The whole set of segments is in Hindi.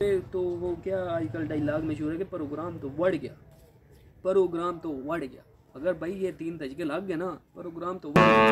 तो वो क्या आजकल डायलॉग मशहूर है कि प्रोग्राम तो बढ़ गया, प्रोग्राम तो बढ़ गया। अगर भाई ये 3 धचके लग गए ना, प्रोग्राम तो बढ़ गया।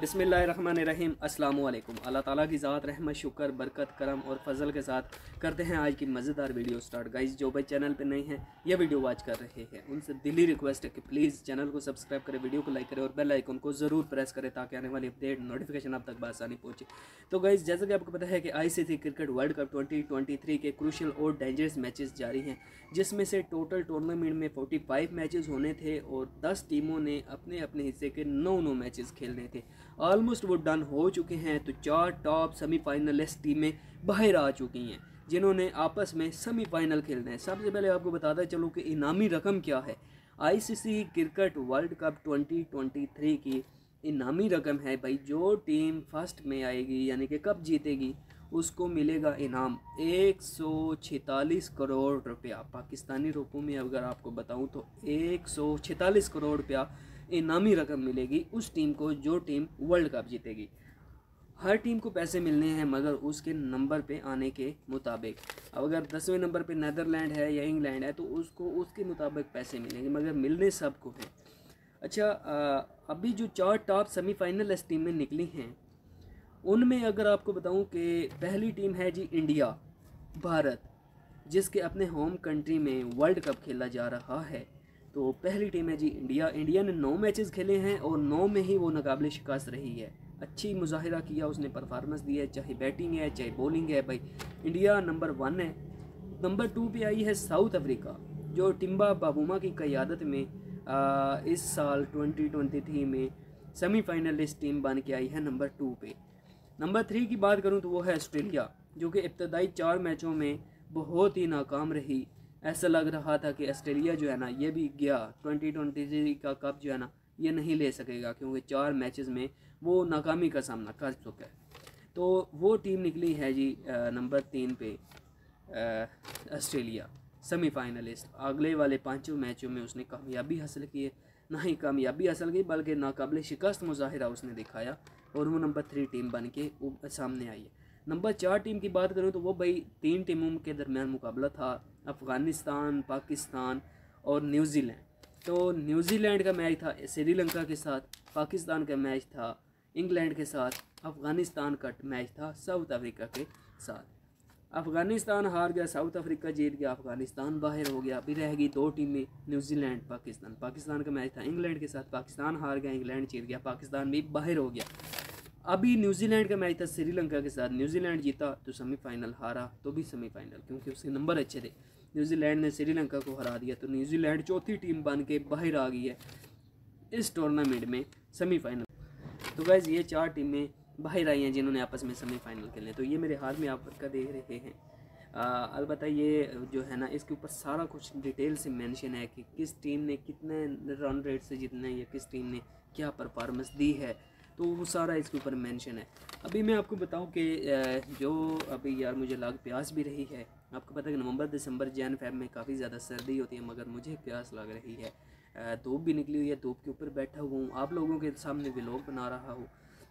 बिस्मिल्लाहिर्रहमानिर्रहीम, अस्सलाम वालेकुम। अल्लाह ताला की ज़ात रहमत शुक्र बरकत करम और फजल के साथ करते हैं आज की मज़ेदार वीडियो स्टार्ट। गाइस जो भाई चैनल पे नए हैं या वीडियो वॉच कर रहे हैं उनसे दिली रिक्वेस्ट है कि प्लीज़ चैनल को सब्सक्राइब करें, वीडियो को लाइक करें और बेल आइकन को ज़रूर प्रेस करें ताकि आने वाली अपडेट नोटिफिकेशन आप तक बआसानी पहुँचे। तो गाइस जैसा कि आपको पता है कि ICC क्रिकेट वर्ल्ड कप 2023 के क्रूशियल और डेंजरस मैचेस जारी हैं, जिसमें से टोटल टूर्नामेंट में 45 मैचेस होने थे और 10 टीमों ने अपने अपने हिस्से के 9 मैचेस खेलने थे। ऑलमोस्ट वो डन हो चुके हैं। तो 4 टॉप सेमीफाइनलिस्ट टीमें बाहर आ चुकी हैं जिन्होंने आपस में सेमीफाइनल खेलना है। सबसे पहले आपको बताता चलूँ कि इनामी रकम क्या है। ICC क्रिकेट वर्ल्ड कप 2023 की इनामी रकम है भाई, जो टीम फर्स्ट में आएगी यानी कि कप जीतेगी उसको मिलेगा इनाम 146 करोड़ रुपया। पाकिस्तानी रुपयों में अगर आपको बताऊं तो 146 करोड़ रुपया इनामी रकम मिलेगी उस टीम को जो टीम वर्ल्ड कप जीतेगी। हर टीम को पैसे मिलने हैं मगर उसके नंबर पे आने के मुताबिक। अब अगर 10वें नंबर पे नीदरलैंड है या इंग्लैंड है तो उसको उसके मुताबिक पैसे मिलेंगे, मगर मिलने सबको हैं। अच्छा, अभी जो 4 टॉप सेमीफाइनलिस्ट टीमें निकली हैं उनमें अगर आपको बताऊं कि पहली टीम है जी इंडिया, भारत, जिसके अपने होम कंट्री में वर्ल्ड कप खेला जा रहा है। तो पहली टीम है जी इंडिया। इंडिया ने 9 मैचेस खेले हैं और 9 में ही वो नाकाबिल शिकस्त रही है। अच्छी मुजाहिरा किया उसने, परफॉर्मेंस दी है, चाहे बैटिंग है चाहे बॉलिंग है भाई। इंडिया नंबर 1 है। नंबर 2 पे आई है साउथ अफ्रीका, जो टिम्बा बाबूमा की क़यादत में इस साल 2023 में सेमीफाइनलिस्ट टीम बन के आई है नंबर 2 पे। नंबर 3 की बात करूं तो वो है ऑस्ट्रेलिया, जो कि इब्तदाई 4 मैचों में बहुत ही नाकाम रही। ऐसा लग रहा था कि ऑस्ट्रेलिया जो है ना ये भी गया 2023 का कप जो है ना ये नहीं ले सकेगा, क्योंकि 4 मैचेस में वो नाकामी का सामना कर चुका है। तो वो टीम निकली है जी नंबर 3 पे ऑस्ट्रेलिया सेमीफाइनलिस्ट। अगले वाले 5 मैचों में उसने कामयाबी हासिल की है, ना ही कामयाबी हासिल की बल्कि नाकाबिल शिकस्त मुजाहिरा उसने दिखाया और वो नंबर 3 टीम बन के सामने आई है। नंबर 4 टीम की बात करूँ तो वो भाई 3 टीमों के दरमियान मुकाबला था, अफ़गानिस्तान, पाकिस्तान और न्यूजीलैंड। तो न्यूजीलैंड का मैच था श्रीलंका के साथ, पाकिस्तान का मैच था इंग्लैंड के साथ, अफ़गानिस्तान का मैच था साउथ अफ्रीका के साथ। अफ़गानिस्तान हार गया, साउथ अफ्रीका जीत गया, अफ़गानिस्तान बाहर हो गया। अभी रहेगी 2 टीमें, न्यूजीलैंड पाकिस्तान। पाकिस्तान का मैच था इंग्लैंड के साथ, पाकिस्तान हार गया, इंग्लैंड जीत गया, पाकिस्तान भी बाहर हो गया। अभी न्यूजीलैंड का मैच था श्रीलंका के साथ, न्यूजीलैंड जीता तो सेमीफाइनल, हारा तो भी सेमीफाइनल, क्योंकि उसके नंबर अच्छे थे। न्यूजीलैंड ने श्रीलंका को हरा दिया तो न्यूजीलैंड चौथी टीम बन के बाहर आ गई है इस टूर्नामेंट में सेमीफाइनल। तो गाइज ये 4 टीमें बाहर आई हैं जिन्होंने आपस में सेमीफाइनल खेले। तो ये मेरे हाथ में आप का देख रहे हैं। अलबत्ता ये जो है ना इसके ऊपर सारा कुछ डिटेल से मेंशन है कि किस टीम ने कितने रन रेट से जीतना है या किस टीम ने क्या परफॉर्मेंस दी है, तो वो सारा इसके ऊपर मेंशन है। अभी मैं आपको बताऊं कि जो अभी यार मुझे लाग प्यास भी रही है। आपको पता है कि नवंबर दिसंबर जैन फेब में काफ़ी ज़्यादा सर्दी होती है, मगर मुझे प्यास लग रही है। धूप भी निकली हुई है, धूप के ऊपर बैठा हुआ हूँ, आप लोगों के सामने व्लॉग बना रहा हूँ।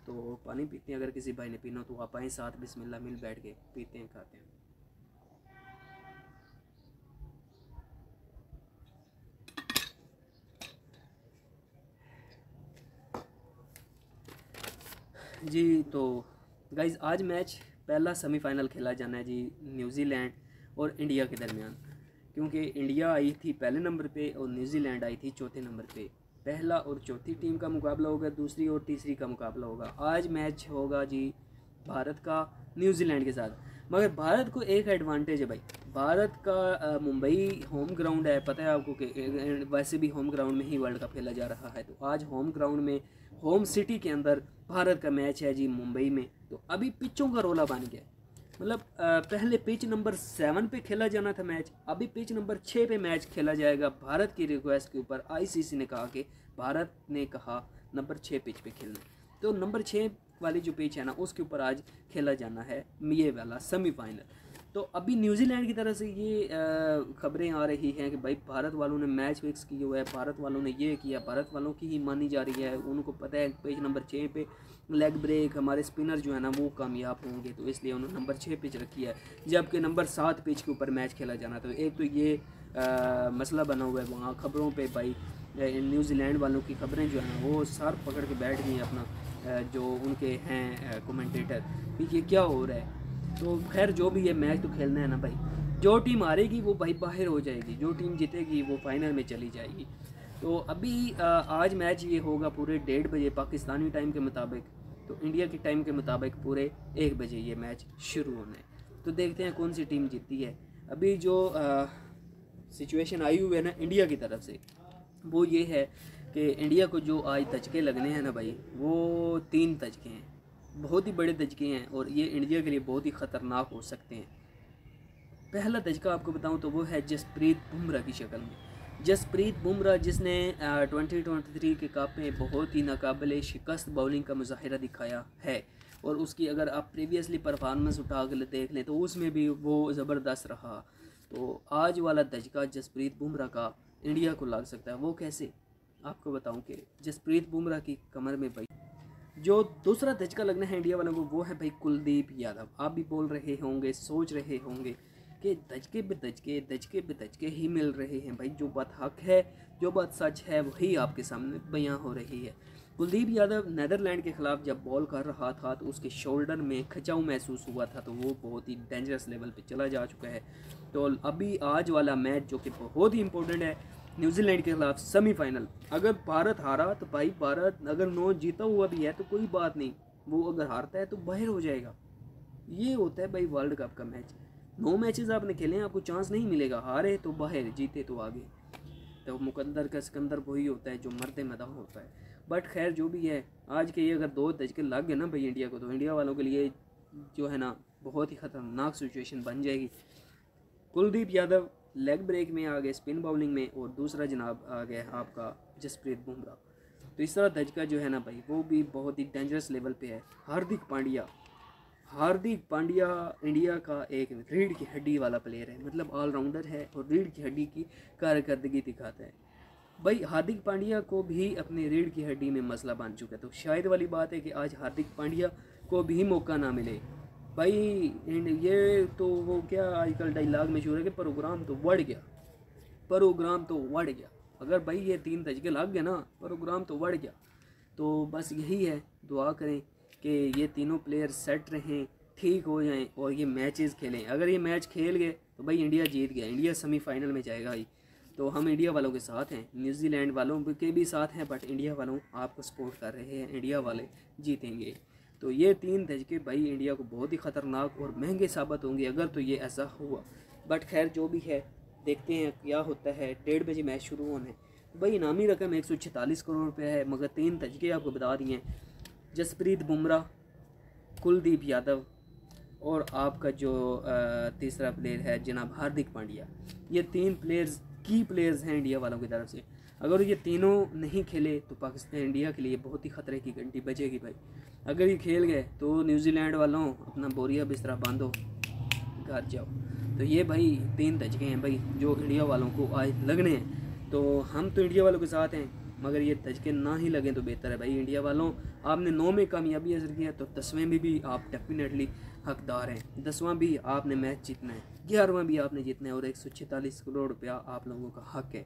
तो पानी पीते हैं, अगर किसी भाई ने पीना तो आप आएँ साथ, बिस्मिल्लाह मिल बैठ के पीते हैं खाते हैं। जी तो गाइज़ आज मैच पहला सेमीफाइनल खेला जाना है जी न्यूजीलैंड और इंडिया के दरमियान, क्योंकि इंडिया आई थी पहले नंबर पे और न्यूजीलैंड आई थी चौथे नंबर पे। पहला और चौथी टीम का मुकाबला होगा, दूसरी और तीसरी का मुकाबला होगा। आज मैच होगा जी भारत का न्यूजीलैंड के साथ, मगर भारत को एक एडवांटेज है भाई। भारत का मुंबई होम ग्राउंड है, पता है आपको कि वैसे भी होम ग्राउंड में ही वर्ल्ड कप खेला जा रहा है। तो आज होम ग्राउंड में होम सिटी के अंदर भारत का मैच है जी मुंबई में। तो अभी पिचों का रोला बन गया, मतलब पहले पिच नंबर 7 पे खेला जाना था मैच, अभी पिच नंबर 6 पे मैच खेला जाएगा। भारत की रिक्वेस्ट के ऊपर ICC ने कहा कि भारत ने कहा नंबर 6 पिच पे खेलना, तो नंबर 6 वाली जो पिच है ना उसके ऊपर आज खेला जाना है ये वाला सेमीफाइनल। तो अभी न्यूजीलैंड की तरफ से ये खबरें आ रही हैं कि भाई भारत वालों ने मैच फिक्स किया हुआ है, भारत वालों ने ये किया, भारत वालों की ही मानी जा रही है। उनको पता है पेज नंबर 6 पे लेग ब्रेक हमारे स्पिनर जो है ना वो कामयाब होंगे, तो इसलिए उन्होंने नंबर 6 पिच रखी है, जबकि नंबर 7 पिच के ऊपर मैच खेला जाना। तो एक तो ये मसला बना हुआ है वहाँ खबरों पर। भाई न्यूजीलैंड वालों की खबरें जो है ना वो सर पकड़ के बैठ गई अपना जो उनके हैं कमेंटेटर कि ये क्या हो रहा है। तो खैर जो भी है मैच तो खेलना है ना भाई, जो टीम हारेगी वो भाई बाहर हो जाएगी, जो टीम जीतेगी वो फाइनल में चली जाएगी। तो अभी आज मैच ये होगा पूरे 1:30 बजे पाकिस्तानी टाइम के मुताबिक, तो इंडिया के टाइम के मुताबिक पूरे 1 बजे ये मैच शुरू होना है। तो देखते हैं कौन सी टीम जीतती है। अभी जो सिचुएशन आई हुई है ना इंडिया की तरफ से वो ये है कि इंडिया को जो आज धचके लगने हैं ना भाई वो 3 धचके हैं, बहुत ही बड़े धचके हैं और ये इंडिया के लिए बहुत ही ख़तरनाक हो सकते हैं। पहला धचका आपको बताऊं तो वो है जसप्रीत बुमराह की शक्ल में। जसप्रीत बुमराह जिसने 2023 के कप में बहुत ही नाकाबिले शिकस्त बॉलिंग का मुजाहिरा दिखाया है, और उसकी अगर आप प्रीवियसली परफॉर्मेंस उठा कर देख लें तो उसमें भी वो ज़बरदस्त रहा। तो आज वाला धचका जसप्रीत बुमराह का इंडिया को लग सकता है। वो कैसे आपको बताऊं कि जसप्रीत बुमराह की कमर में भाई जो दूसरा धचका लगना है इंडिया वालों को वो है भाई कुलदीप यादव। आप भी बोल रहे होंगे, सोच रहे होंगे कि धचके पे धचके धचके पे धचके ही मिल रहे हैं भाई, जो बात हक है, जो बात सच है वही आपके सामने बयां हो रही है। कुलदीप यादव नीदरलैंड के खिलाफ जब बॉल कर रहा था तो उसके शोल्डर में खिंचाव महसूस हुआ था, तो वो बहुत ही डेंजरस लेवल पे चला जा चुका है। तो अभी आज वाला मैच जो कि बहुत ही इंपॉर्टेंट है न्यूजीलैंड के खिलाफ सेमीफाइनल, अगर भारत हारा तो भाई भारत अगर 9 जीता हुआ भी है तो कोई बात नहीं, वो अगर हारता है तो बाहर हो जाएगा। ये होता है भाई वर्ल्ड कप का मैच, 9 मैचेस आपने खेले हैं, आपको चांस नहीं मिलेगा, हारे तो बाहर, जीते तो आगे। तो मुकद्दर का सिकंदर वही होता है जो मर्द मैदान होता है। बट खैर जो भी है, आज के ये अगर 2 धचके लग गए ना भाई इंडिया को, तो इंडिया वालों के लिए जो है ना बहुत ही ख़तरनाक सिचुएशन बन जाएगी। कुलदीप यादव लेग ब्रेक में आ गए स्पिन बॉलिंग में, और दूसरा जनाब आ गया आपका जसप्रीत बुमराह। तो इस तरह धचका जो है ना भाई वो भी बहुत ही डेंजरस लेवल पे है। हार्दिक पांड्या इंडिया का एक रीढ़ की हड्डी वाला प्लेयर है, मतलब ऑलराउंडर है और रीढ़ की हड्डी की कारकर्दगी दिखाता है। भाई हार्दिक पांड्या को भी अपनी रीढ़ की हड्डी में मसला बन चुका है, तो शायद वाली बात है कि आज हार्दिक पांड्या को भी मौका ना मिले। भाई ये तो वो क्या आजकल डायलॉग मशहूर है कि प्रोग्राम तो बढ़ गया। अगर भाई ये 3 धचके लग गए ना प्रोग्राम तो बढ़ गया। तो बस यही है, दुआ करें कि ये तीनों प्लेयर सेट रहें, ठीक हो जाएं और ये मैचेस खेलें। अगर ये मैच खेल गए तो भाई इंडिया जीत गया, इंडिया सेमीफाइनल में जाएगा भाई। तो हम इंडिया वालों के साथ हैं, न्यूजीलैंड वालों के भी साथ हैं, बट इंडिया वालों आपको सपोर्ट कर रहे हैं, इंडिया वाले जीतेंगे। तो ये 3 धचके भाई इंडिया को बहुत ही ख़तरनाक और महंगे साबित होंगे अगर तो ये ऐसा हुआ। बट खैर जो भी है देखते हैं क्या होता है। 1:30 बजे मैच शुरू होना है भाई। इनामी रकम 146 करोड़ रुपये है, मगर 3 धचके आपको बता दिए हैं, जसप्रीत बुमराह, कुलदीप यादव और आपका जो तीसरा प्लेयर है जनाब हार्दिक पांड्या। ये 3 प्लेयर्स की प्लेयर्स हैं इंडिया वालों की तरफ से। अगर ये तीनों नहीं खेले तो पाकिस्तान इंडिया के लिए बहुत ही ख़तरे की घंटी बजेगी भाई। अगर ये खेल गए तो न्यूजीलैंड वालों अपना बोरिया बिस्तरा बांधो, घर जाओ। तो ये भाई 3 धचके हैं भाई जो इंडिया वालों को आज लगने हैं। तो हम तो इंडिया वालों के साथ हैं, मगर ये धचके ना ही लगें तो बेहतर है भाई। इंडिया वालों आपने 9 में कामयाबी हासिल की है तो 10वें में भी आप डेफिनेटली हकदार हैं। 10वां भी आपने मैच जीतना है, 11वां भी आपने जीतना है, और 146 करोड़ रुपया आप लोगों का हक है।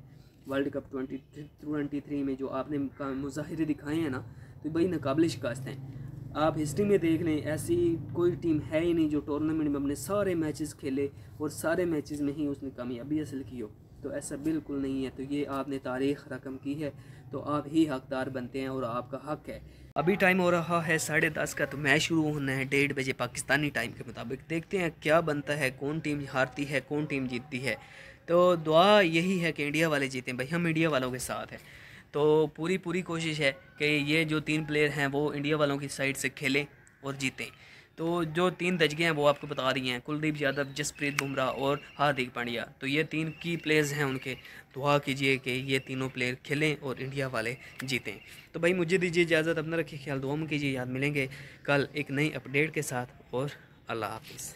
वर्ल्ड कप 2023 में जो आपने मुजाहिरे दिखाए हैं ना, तो भाई नाकाबिले शिकस्त हैं। आप हिस्ट्री में देख लें, ऐसी कोई टीम है ही नहीं जो टूर्नामेंट में अपने सारे मैचेस खेले और सारे मैचेस में ही उसने कामयाबी हासिल की हो। तो ऐसा बिल्कुल नहीं है। तो ये आपने तारीख़ रकम की है तो आप ही हकदार बनते हैं और आपका हक है। अभी टाइम हो रहा है 10:30 का, तो मैच शुरू होना है 1:30 बजे पाकिस्तानी टाइम के मुताबिक। देखते हैं क्या बनता है, कौन टीम हारती है, कौन टीम जीतती है। तो दुआ यही है कि इंडिया वाले जीतें भाई, हम इंडिया वालों के साथ हैं। तो पूरी कोशिश है कि ये जो 3 प्लेयर हैं वो इंडिया वालों की साइड से खेलें और जीतें। तो जो 3 धचके हैं वो आपको बता दिए हैं, कुलदीप यादव, जसप्रीत बुमराह और हार्दिक पांड्या। तो ये 3 की प्लेयर्स हैं उनके। दुआ कीजिए कि ये तीनों प्लेयर खेलें और इंडिया वाले जीतें। तो भाई मुझे दीजिए इजाज़त, अपना रखिए ख्याल, दुआ में कीजिए, याद मिलेंगे कल एक नई अपडेट के साथ, और अल्लाह हाफिज़।